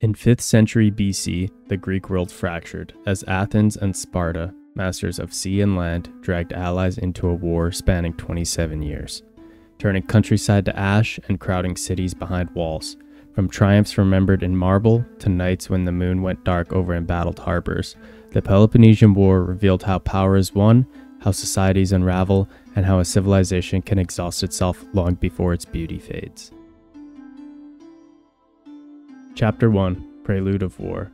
In 5th century BC, the Greek world fractured as Athens and Sparta, masters of sea and land, dragged allies into a war spanning 27 years, turning countryside to ash and crowding cities behind walls, from triumphs remembered in marble to nights when the moon went dark over embattled harbors. The Peloponnesian War revealed how power is won, how societies unravel, and how a civilization can exhaust itself long before its beauty fades. Chapter 1: Prelude of War.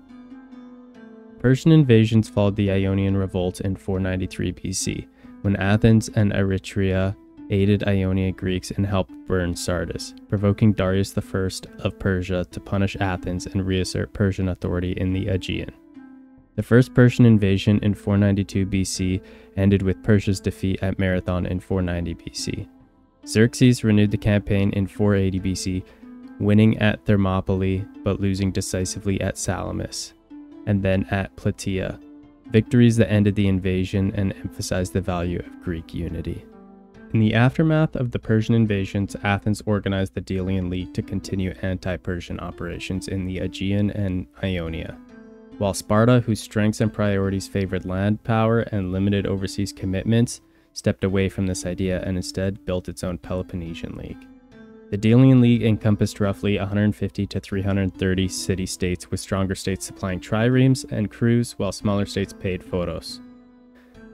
Persian invasions followed the Ionian Revolt in 493 BC, when Athens and Eretria aided Ionian Greeks and helped burn Sardis, provoking Darius I of Persia to punish Athens and reassert Persian authority in the Aegean. The first Persian invasion in 492 BC ended with Persia's defeat at Marathon in 490 BC. Xerxes renewed the campaign in 480 BC, winning at Thermopylae but losing decisively at Salamis, and then at Plataea, victories that ended the invasion and emphasized the value of Greek unity. In the aftermath of the Persian invasions, Athens organized the Delian League to continue anti-Persian operations in the Aegean and Ionia, while Sparta, whose strengths and priorities favored land power and limited overseas commitments, stepped away from this idea and instead built its own Peloponnesian League. The Delian League encompassed roughly 150 to 330 city-states, with stronger states supplying triremes and crews, while smaller states paid photos.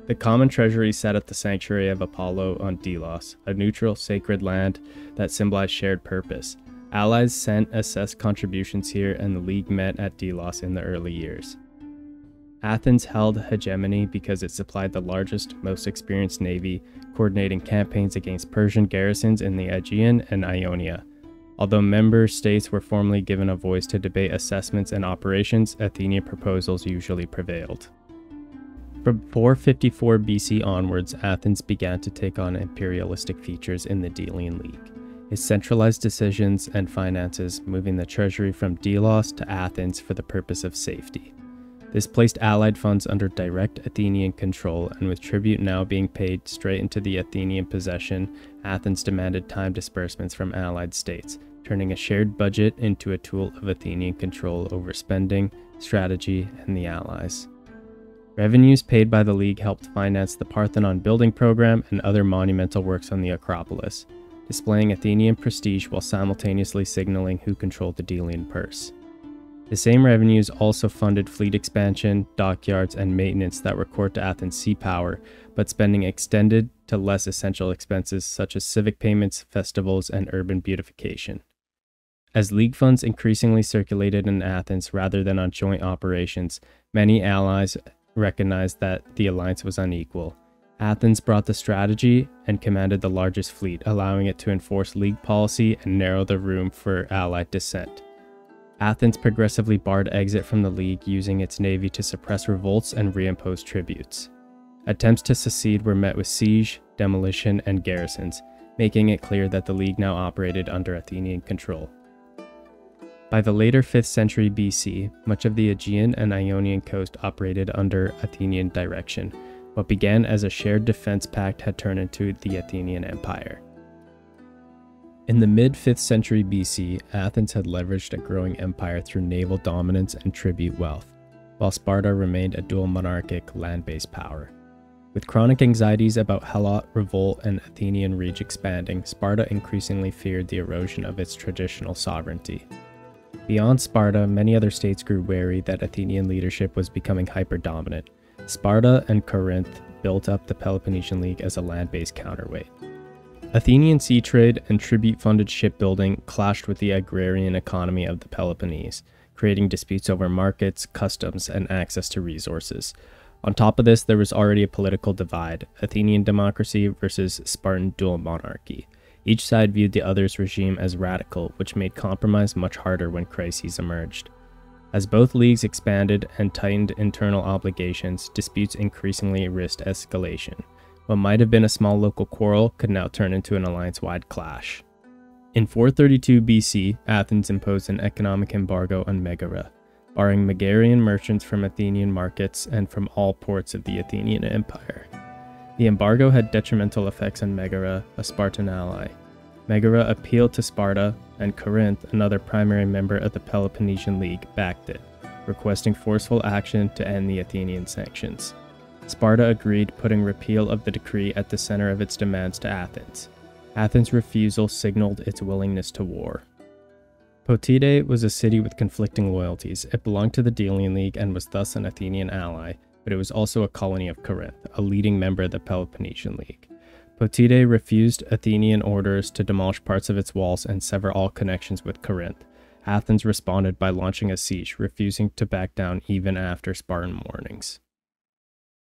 The common treasury sat at the sanctuary of Apollo on Delos, a neutral, sacred land that symbolized shared purpose. Allies sent assessed contributions here, and the League met at Delos in the early years. Athens held hegemony because it supplied the largest, most experienced navy, coordinating campaigns against Persian garrisons in the Aegean and Ionia. Although member states were formally given a voice to debate assessments and operations, Athenian proposals usually prevailed. From 454 BC onwards, Athens began to take on imperialistic features in the Delian League. It centralized decisions and finances, moving the treasury from Delos to Athens for the purpose of safety. This placed allied funds under direct Athenian control, and with tribute now being paid straight into the Athenian possession, Athens demanded time disbursements from allied states, turning a shared budget into a tool of Athenian control over spending, strategy, and the allies. Revenues paid by the League helped finance the Parthenon building program and other monumental works on the Acropolis, displaying Athenian prestige while simultaneously signaling who controlled the Delian purse. The same revenues also funded fleet expansion, dockyards, and maintenance that were core to Athens' sea power, but spending extended to less essential expenses such as civic payments, festivals, and urban beautification. As League funds increasingly circulated in Athens rather than on joint operations, many allies recognized that the alliance was unequal. Athens brought the strategy and commanded the largest fleet, allowing it to enforce League policy and narrow the room for allied dissent. Athens progressively barred exit from the League, using its navy to suppress revolts and reimpose tributes. Attempts to secede were met with siege, demolition, and garrisons, making it clear that the League now operated under Athenian control. By the later 5th century BC, much of the Aegean and Ionian coast operated under Athenian direction. What began as a shared defense pact had turned into the Athenian Empire. In the mid-5th century BC, Athens had leveraged a growing empire through naval dominance and tribute wealth, while Sparta remained a dual monarchic land-based power. With chronic anxieties about Helot revolt and Athenian reach expanding, Sparta increasingly feared the erosion of its traditional sovereignty. Beyond Sparta, many other states grew wary that Athenian leadership was becoming hyper-dominant. Sparta and Corinth built up the Peloponnesian League as a land-based counterweight. Athenian sea trade and tribute-funded shipbuilding clashed with the agrarian economy of the Peloponnese, creating disputes over markets, customs, and access to resources. On top of this, there was already a political divide: Athenian democracy versus Spartan dual monarchy. Each side viewed the other's regime as radical, which made compromise much harder when crises emerged. As both leagues expanded and tightened internal obligations, disputes increasingly risked escalation. What might have been a small local quarrel could now turn into an alliance-wide clash. In 432 BC, Athens imposed an economic embargo on Megara, barring Megarian merchants from Athenian markets and from all ports of the Athenian Empire. The embargo had detrimental effects on Megara, a Spartan ally. Megara appealed to Sparta, and Corinth, another primary member of the Peloponnesian League, backed it, requesting forceful action to end the Athenian sanctions. Sparta agreed, putting repeal of the decree at the center of its demands to Athens. Athens' refusal signaled its willingness to war. Potide was a city with conflicting loyalties. It belonged to the Delian League and was thus an Athenian ally, but it was also a colony of Corinth, a leading member of the Peloponnesian League. Potide refused Athenian orders to demolish parts of its walls and sever all connections with Corinth. Athens responded by launching a siege, refusing to back down even after Spartan warnings.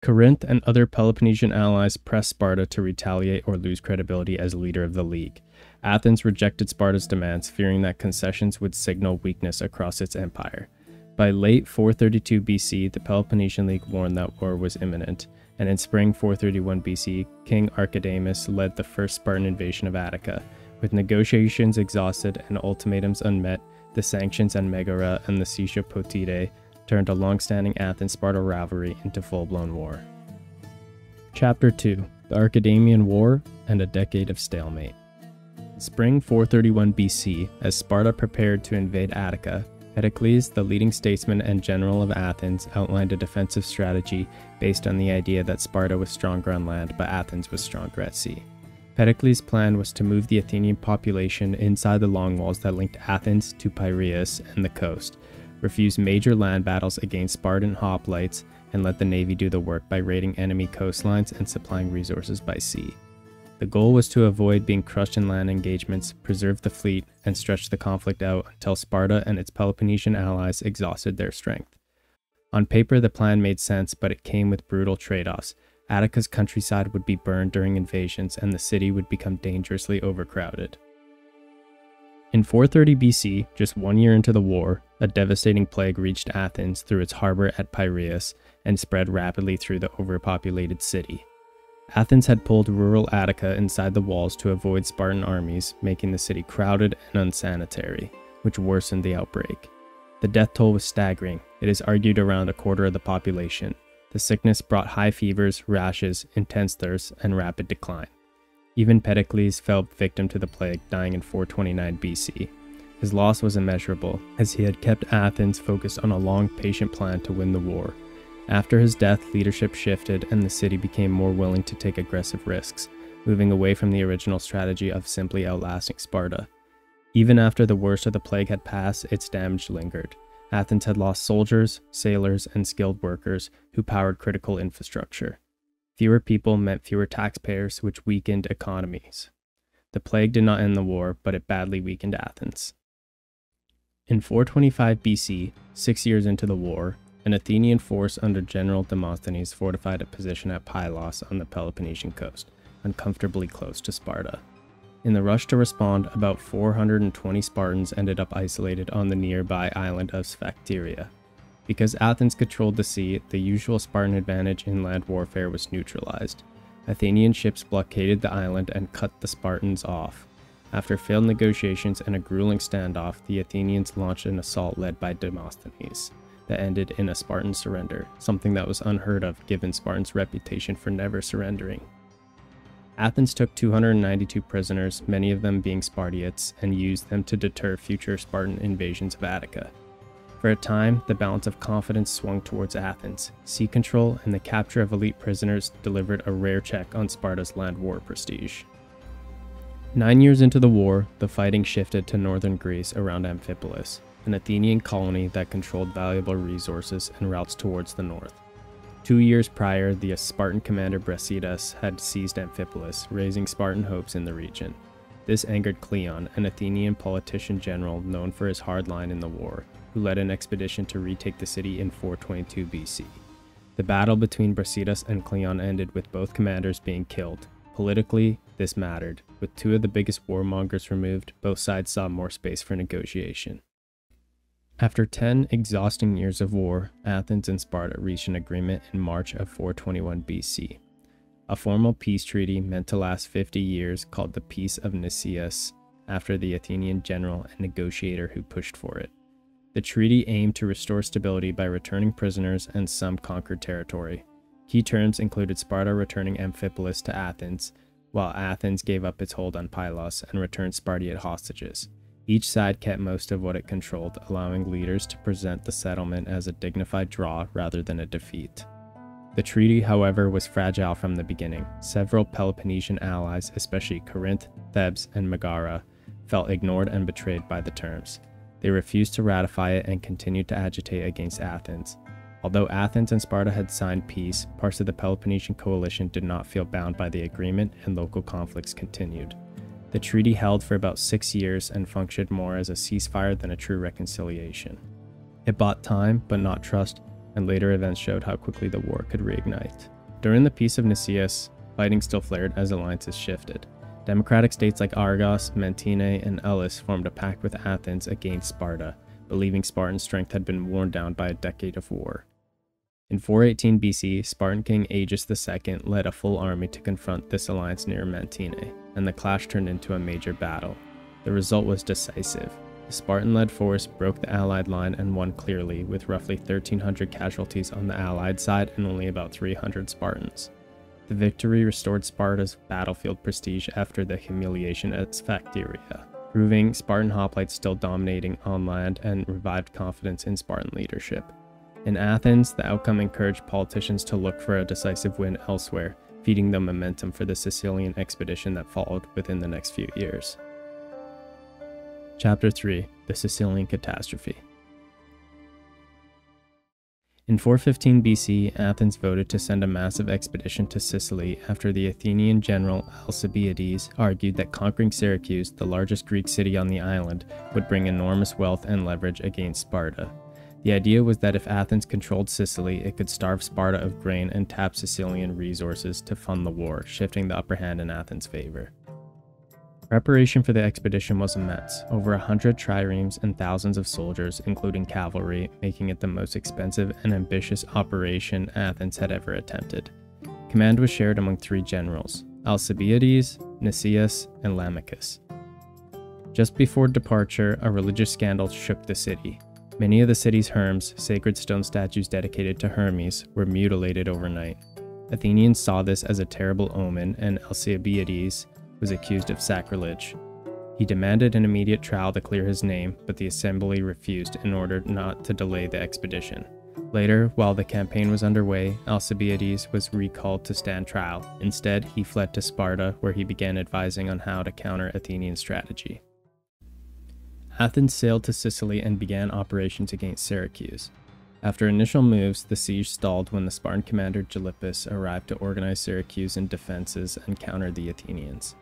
Corinth and other Peloponnesian allies pressed Sparta to retaliate or lose credibility as leader of the league. Athens rejected Sparta's demands, fearing that concessions would signal weakness across its empire. By late 432 BC, the Peloponnesian League warned that war was imminent, and in spring 431 BC, King Archidamus led the first Spartan invasion of Attica. With negotiations exhausted and ultimatums unmet, the sanctions and Megara and the siege of Potide turned a long-standing Athens-Sparta rivalry into full-blown war. Chapter 2: The Archidamian War and a Decade of Stalemate. Spring 431 BC, as Sparta prepared to invade Attica, Pericles, the leading statesman and general of Athens, outlined a defensive strategy based on the idea that Sparta was stronger on land but Athens was stronger at sea. Pericles' plan was to move the Athenian population inside the long walls that linked Athens to Piraeus and the coast, refuse major land battles against Spartan hoplites, and let the navy do the work by raiding enemy coastlines and supplying resources by sea. The goal was to avoid being crushed in land engagements, preserve the fleet, and stretch the conflict out until Sparta and its Peloponnesian allies exhausted their strength. On paper, the plan made sense, but it came with brutal trade-offs. Attica's countryside would be burned during invasions, and the city would become dangerously overcrowded. In 430 BC, just 1 year into the war, a devastating plague reached Athens through its harbor at Piraeus and spread rapidly through the overpopulated city. Athens had pulled rural Attica inside the walls to avoid Spartan armies, making the city crowded and unsanitary, which worsened the outbreak. The death toll was staggering. It is argued around a quarter of the population. The sickness brought high fevers, rashes, intense thirst, and rapid decline. Even Pericles fell victim to the plague, dying in 429 BC. His loss was immeasurable, as he had kept Athens focused on a long, patient plan to win the war. After his death, leadership shifted and the city became more willing to take aggressive risks, moving away from the original strategy of simply outlasting Sparta. Even after the worst of the plague had passed, its damage lingered. Athens had lost soldiers, sailors, and skilled workers who powered critical infrastructure. Fewer people meant fewer taxpayers, which weakened economies. The plague did not end the war, but it badly weakened Athens. In 425 BC, 6 years into the war, an Athenian force under General Demosthenes fortified a position at Pylos on the Peloponnesian coast, uncomfortably close to Sparta. In the rush to respond, about 420 Spartans ended up isolated on the nearby island of Sphacteria. Because Athens controlled the sea, the usual Spartan advantage in land warfare was neutralized. Athenian ships blockaded the island and cut the Spartans off. After failed negotiations and a grueling standoff, the Athenians launched an assault led by Demosthenes that ended in a Spartan surrender, something that was unheard of given Spartans' reputation for never surrendering. Athens took 292 prisoners, many of them being Spartiates, and used them to deter future Spartan invasions of Attica. For a time, the balance of confidence swung towards Athens. Sea control and the capture of elite prisoners delivered a rare check on Sparta's land war prestige. 9 years into the war, the fighting shifted to northern Greece around Amphipolis, an Athenian colony that controlled valuable resources and routes towards the north. 2 years prior, the Spartan commander Brasidas had seized Amphipolis, raising Spartan hopes in the region. This angered Cleon, an Athenian politician general known for his hard line in the war, who led an expedition to retake the city in 422 BC. The battle between Brasidas and Cleon ended with both commanders being killed. Politically, this mattered. With two of the biggest warmongers removed, both sides saw more space for negotiation. After 10 exhausting years of war, Athens and Sparta reached an agreement in March of 421 BC. A formal peace treaty meant to last 50 years called the Peace of Nicaeus, after the Athenian general and negotiator who pushed for it. The treaty aimed to restore stability by returning prisoners and some conquered territory. Key terms included Sparta returning Amphipolis to Athens, while Athens gave up its hold on Pylos and returned Spartiate hostages. Each side kept most of what it controlled, allowing leaders to present the settlement as a dignified draw rather than a defeat. The treaty, however, was fragile from the beginning. Several Peloponnesian allies, especially Corinth, Thebes, and Megara, felt ignored and betrayed by the terms. They refused to ratify it and continued to agitate against Athens. Although Athens and Sparta had signed peace, parts of the Peloponnesian coalition did not feel bound by the agreement, and local conflicts continued. The treaty held for about 6 years and functioned more as a ceasefire than a true reconciliation. It bought time, but not trust, and later events showed how quickly the war could reignite. During the Peace of Nicaea, fighting still flared as alliances shifted. Democratic states like Argos, Mantinea, and Elis formed a pact with Athens against Sparta, believing Spartan strength had been worn down by a decade of war. In 418 BC, Spartan king Agis II led a full army to confront this alliance near Mantinea, and the clash turned into a major battle. The result was decisive. The Spartan-led force broke the Allied line and won clearly, with roughly 1,300 casualties on the Allied side and only about 300 Spartans. The victory restored Sparta's battlefield prestige after the humiliation at Sphacteria, proving Spartan hoplites still dominating on land and revived confidence in Spartan leadership. In Athens, the outcome encouraged politicians to look for a decisive win elsewhere, feeding them momentum for the Sicilian expedition that followed within the next few years. Chapter 3: The Sicilian Catastrophe. In 415 BC, Athens voted to send a massive expedition to Sicily after the Athenian general Alcibiades argued that conquering Syracuse, the largest Greek city on the island, would bring enormous wealth and leverage against Sparta. The idea was that if Athens controlled Sicily, it could starve Sparta of grain and tap Sicilian resources to fund the war, shifting the upper hand in Athens' favor. Preparation for the expedition was immense, over 100 triremes and thousands of soldiers, including cavalry, making it the most expensive and ambitious operation Athens had ever attempted. Command was shared among 3 generals, Alcibiades, Nicias, and Lamachus. Just before departure, a religious scandal shook the city. Many of the city's herms, sacred stone statues dedicated to Hermes, were mutilated overnight. Athenians saw this as a terrible omen, and Alcibiades was accused of sacrilege. He demanded an immediate trial to clear his name, but the assembly refused in order not to delay the expedition. Later, while the campaign was underway, Alcibiades was recalled to stand trial. Instead, he fled to Sparta, where he began advising on how to counter Athenian strategy. Athens sailed to Sicily and began operations against Syracuse. After initial moves, the siege stalled when the Spartan commander Gylippus arrived to organize Syracusan defenses and counter the Athenians.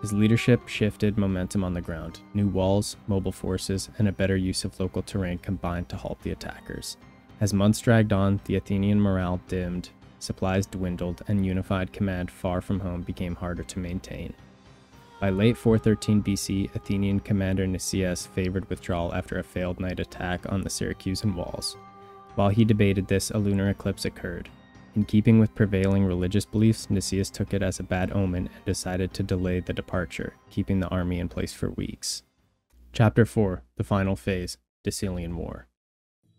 His leadership shifted momentum on the ground. New walls, mobile forces, and a better use of local terrain combined to halt the attackers. As months dragged on, the Athenian morale dimmed, supplies dwindled, and unified command far from home became harder to maintain. By late 413 BC, Athenian commander Nicias favored withdrawal after a failed night attack on the Syracusan walls. While he debated this, a lunar eclipse occurred. In keeping with prevailing religious beliefs, Nicias took it as a bad omen and decided to delay the departure, keeping the army in place for weeks. Chapter 4: The Final Phase: Decelean War.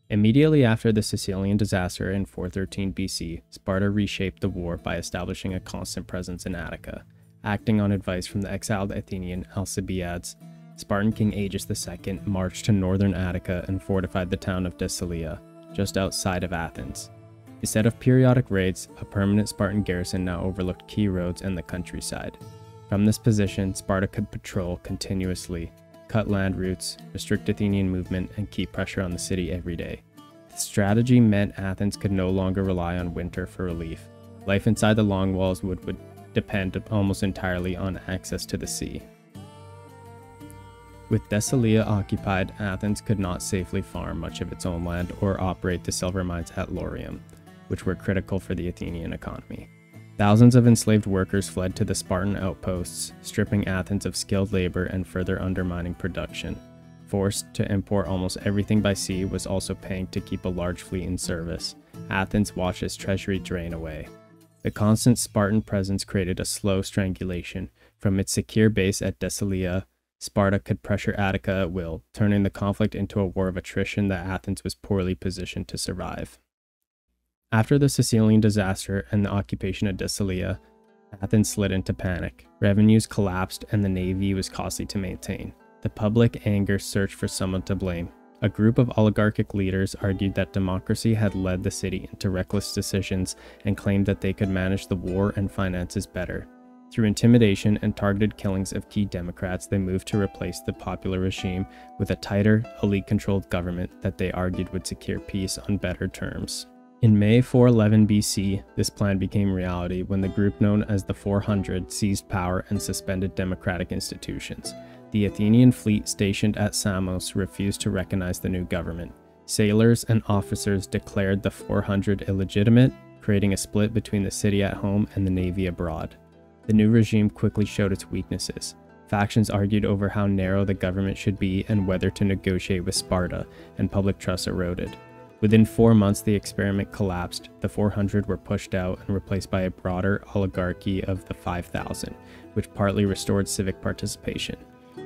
Immediately after the Sicilian disaster in 413 BC, Sparta reshaped the war by establishing a constant presence in Attica. Acting on advice from the exiled Athenian Alcibiades, Spartan king Agis II marched to northern Attica and fortified the town of Decelia, just outside of Athens. Instead of periodic raids, a permanent Spartan garrison now overlooked key roads and the countryside. From this position, Sparta could patrol continuously, cut land routes, restrict Athenian movement, and keep pressure on the city every day. The strategy meant Athens could no longer rely on winter for relief. Life inside the long walls would depend almost entirely on access to the sea. With Decelia occupied, Athens could not safely farm much of its own land or operate the silver mines at Laurium, which were critical for the Athenian economy. Thousands of enslaved workers fled to the Spartan outposts, stripping Athens of skilled labor and further undermining production. Forced to import almost everything by sea was also paying to keep a large fleet in service. Athens watched its treasury drain away. The constant Spartan presence created a slow strangulation. From its secure base at Decelia, Sparta could pressure Attica at will, turning the conflict into a war of attrition that Athens was poorly positioned to survive. After the Sicilian disaster and the occupation of Decelia, Athens slid into panic. Revenues collapsed and the navy was costly to maintain. The public anger searched for someone to blame. A group of oligarchic leaders argued that democracy had led the city into reckless decisions and claimed that they could manage the war and finances better. Through intimidation and targeted killings of key Democrats, they moved to replace the popular regime with a tighter, elite-controlled government that they argued would secure peace on better terms. In May 411 BC, this plan became reality when the group known as the 400 seized power and suspended democratic institutions. The Athenian fleet stationed at Samos refused to recognize the new government. Sailors and officers declared the 400 illegitimate, creating a split between the city at home and the navy abroad. The new regime quickly showed its weaknesses. Factions argued over how narrow the government should be and whether to negotiate with Sparta, and public trust eroded. Within 4 months, the experiment collapsed. The 400 were pushed out and replaced by a broader oligarchy of the 5,000, which partly restored civic participation.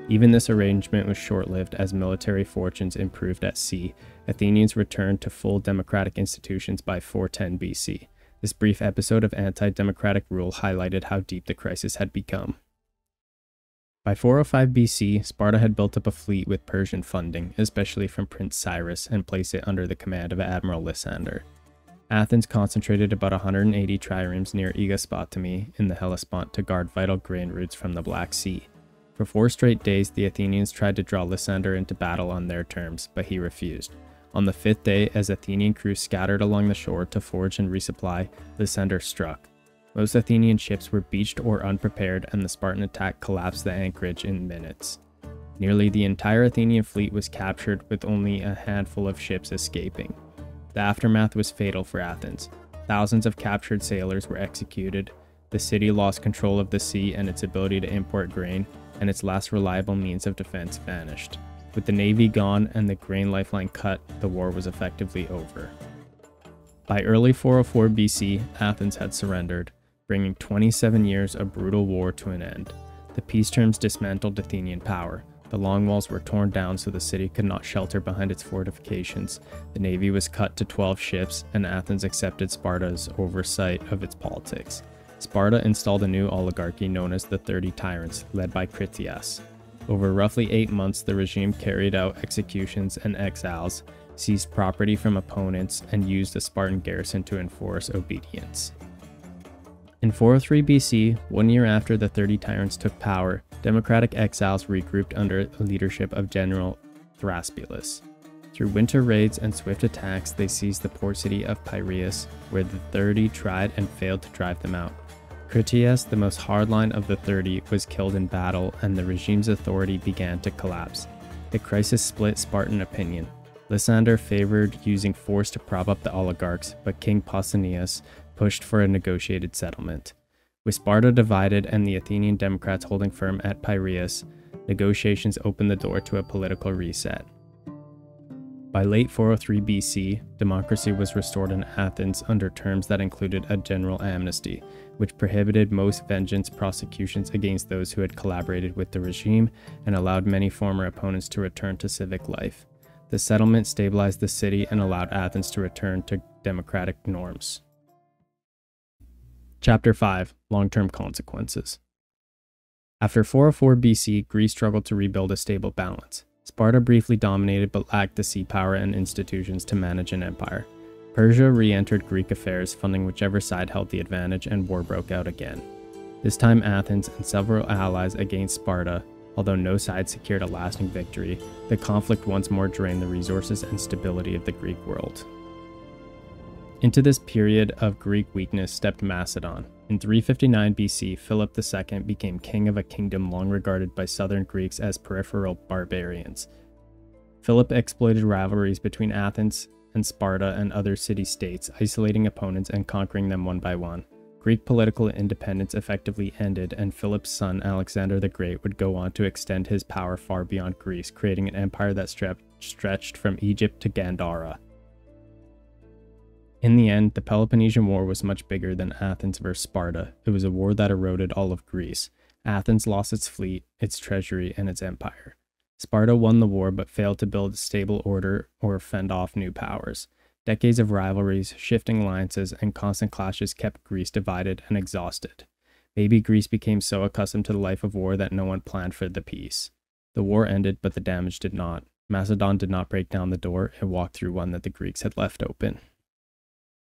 Even this arrangement was short-lived as military fortunes improved at sea. Athenians returned to full democratic institutions by 410 BC. This brief episode of anti-democratic rule highlighted how deep the crisis had become. By 405 BC, Sparta had built up a fleet with Persian funding, especially from Prince Cyrus, and placed it under the command of Admiral Lysander. Athens concentrated about 180 triremes near Aegospotami in the Hellespont to guard vital grain routes from the Black Sea. For 4 straight days, the Athenians tried to draw Lysander into battle on their terms, but he refused. On the 5th day, as Athenian crews scattered along the shore to forage and resupply, Lysander struck. Most Athenian ships were beached or unprepared, and the Spartan attack collapsed the anchorage in minutes. Nearly the entire Athenian fleet was captured, with only a handful of ships escaping. The aftermath was fatal for Athens. Thousands of captured sailors were executed, the city lost control of the sea and its ability to import grain, and its last reliable means of defense vanished. With the navy gone and the grain lifeline cut, the war was effectively over. By early 404 BC, Athens had surrendered, bringing 27 years of brutal war to an end. The peace terms dismantled Athenian power. The long walls were torn down so the city could not shelter behind its fortifications. The navy was cut to 12 ships, and Athens accepted Sparta's oversight of its politics. Sparta installed a new oligarchy known as the 30 Tyrants, led by Critias. Over roughly 8 months, the regime carried out executions and exiles, seized property from opponents, and used a Spartan garrison to enforce obedience. In 403 BC, 1 year after the 30 Tyrants took power, democratic exiles regrouped under the leadership of General Thraspulus. Through winter raids and swift attacks, they seized the port city of Piraeus, where the 30 tried and failed to drive them out. Critias, the most hardline of the 30, was killed in battle, and the regime's authority began to collapse. The crisis split Spartan opinion. Lysander favored using force to prop up the oligarchs, but King Pausanias pushed for a negotiated settlement. With Sparta divided and the Athenian Democrats holding firm at Piraeus, negotiations opened the door to a political reset. By late 403 BC, democracy was restored in Athens under terms that included a general amnesty, which prohibited most vengeance prosecutions against those who had collaborated with the regime and allowed many former opponents to return to civic life. The settlement stabilized the city and allowed Athens to return to democratic norms. Chapter 5: Long-term consequences. After 404 BC, Greece struggled to rebuild a stable balance. Sparta briefly dominated but lacked the sea power and institutions to manage an empire. Persia re-entered Greek affairs, funding whichever side held the advantage, and war broke out again. This time Athens and several allies against Sparta. Although no side secured a lasting victory, the conflict once more drained the resources and stability of the Greek world. Into this period of Greek weakness stepped Macedon. In 359 BC, Philip II became king of a kingdom long regarded by southern Greeks as peripheral barbarians. Philip exploited rivalries between Athens and Sparta and other city-states, isolating opponents and conquering them one by one. Greek political independence effectively ended, and Philip's son Alexander the Great would go on to extend his power far beyond Greece, creating an empire that stretched from Egypt to Gandhara. In the end, the Peloponnesian War was much bigger than Athens versus Sparta. It was a war that eroded all of Greece. Athens lost its fleet, its treasury, and its empire. Sparta won the war but failed to build a stable order or fend off new powers. Decades of rivalries, shifting alliances, and constant clashes kept Greece divided and exhausted. Baby Greece became so accustomed to the life of war that no one planned for the peace. The war ended, but the damage did not. Macedon did not break down the door and walked through one that the Greeks had left open.